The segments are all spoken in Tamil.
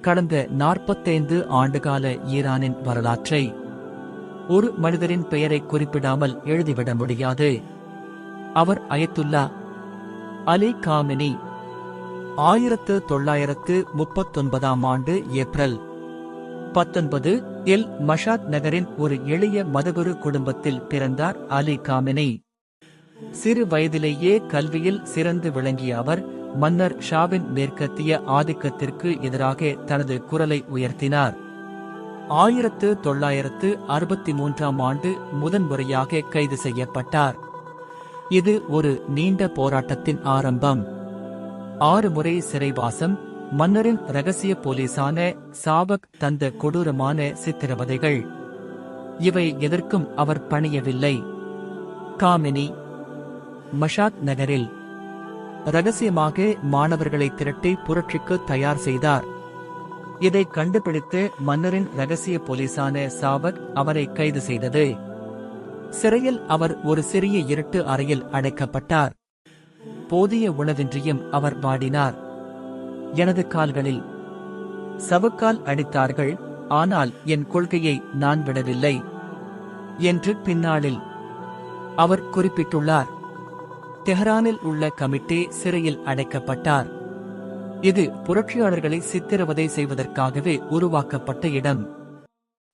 கடந்த 45 ஆண்டுகால ஈரானின் வரலாற்றை ஒரு மனிதரின் பெயரை குறிப்பிடாமல் எழுதிவிட முடியாது. அவர் அயத்துல்லா அலி காமெனி. 1939 ஆண்டு ஏப்ரல் 19 இல் மஷாத் நகரின் ஒரு எளிய மதகுரு குடும்பத்தில் பிறந்தார் அலி காமெனி. சிறு வயதிலேயே கல்வியில் சிறந்து விளங்கிய அவர் மன்னர் ஷாவின் மேற்கத்திய ஆதிக்கத்திற்கு எதிராக தனது குரலை உயர்த்தினார். 1963 ஆண்டு முதன்முறையாக கைது செய்யப்பட்டார். இது ஒரு நீண்ட போராட்டத்தின் ஆரம்பம். 6 முறை சிறைவாசம், மன்னரின் இரகசிய போலீசான சாவக் தந்த கொடூரமான சித்திரவதைகள், இவை எதற்கும் அவர் பணியவில்லை. காமெனி மஷாத் நகரில் இரகசியமாக மாணவர்களை திரட்டி புரட்சிக்கு தயார் செய்தார். இதை கண்டுபிடித்து மன்னரின் இரகசிய போலீசான சாவக் அவரை கைது செய்தது. சிறையில் அவர் ஒரு சிறிய இருட்டு அறையில் அடைக்கப்பட்டார். போதிய உணவின்றியும் அவர் வாடினார். எனது கால்களில் சவுக்கால் அடித்தார்கள், ஆனால் என் கொள்கையை நான் விடவில்லை என்று பின்னாளில் அவர் குறிப்பிட்டுள்ளார். தெஹ்ரானில் உள்ள கமிட்டே சிறையில் அடைக்கப்பட்டார். இது புரட்சியாளர்களை சித்திரவதை செய்வதற்காகவே உருவாக்கப்பட்ட இடம்.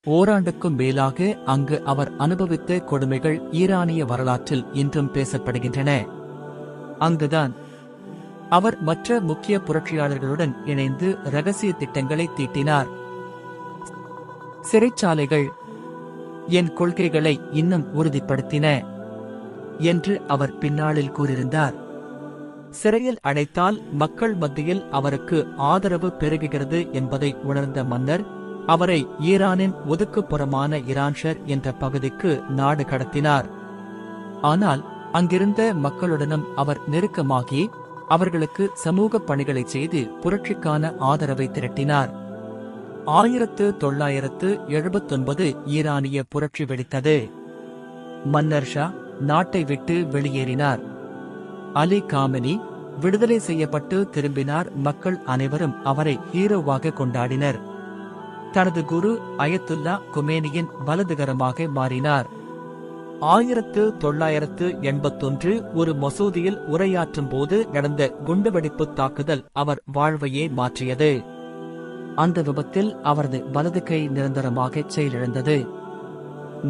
ஓராண்டுக்கும் மேலாக அங்கு அவர் அனுபவித்த கொடுமைகள் ஈரானிய வரலாற்றில் இன்றும் பேசப்படுகின்றன. அங்குதான் அவர் மற்ற முக்கிய புரட்சியாளர்களுடன் இணைந்து இரகசிய திட்டங்களை தீட்டினார். சிறைச்சாலைகள் என் கொள்கைகளை இன்னும் உறுதிப்படுத்தின என்று அவர் பின்னாளில் கூறியிருந்தார். சிறையில் அடைத்தால் மக்கள் மத்தியில் அவருக்கு ஆதரவு பெருகுகிறது என்பதை உணர்ந்த மன்னர் அவரை ஈரானின் ஒதுக்குப்புறமான இரான்ஷர் என்ற பகுதிக்கு நாடு கடத்தினார். ஆனால் அங்கிருந்த மக்களுடனும் அவர் நெருக்கமாகி அவர்களுக்கு சமூக பணிகளை செய்து புரட்சிக்கான ஆதரவை திரட்டினார். 1979 ஈரானிய புரட்சி வெடித்தது. மன்னர் ஷா நாட்டை விட்டு வெளியேறினார். அலி காமெனி விடுதலை செய்யப்பட்டு திரும்பினார். மக்கள் அனைவரும் அவரை ஹீரோவாக கொண்டாடினர். தனது குரு அயத்துல்லா கொமேனியின் வலதுகரமாக மாறினார். 1981 ஒரு மசூதியில் உரையாற்றும் போது நடந்த குண்டுவெடிப்பு தாக்குதல் அவர் வாழ்வையே மாற்றியது. அந்த விபத்தில் அவரது வலது கை நிரந்தரமாக செயலிழந்தது.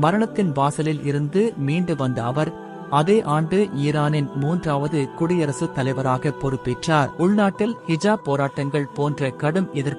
மரணத்தின் வாசலில் இருந்து மீண்டு வந்த அவர் அதே ஆண்டு ஈரானின் 3வது குடியரசுத் தலைவராக பொறுப்பேற்றார். உள்நாட்டில் ஹிஜாப் போராட்டங்கள் போன்ற கடும் எதிர்ப்பு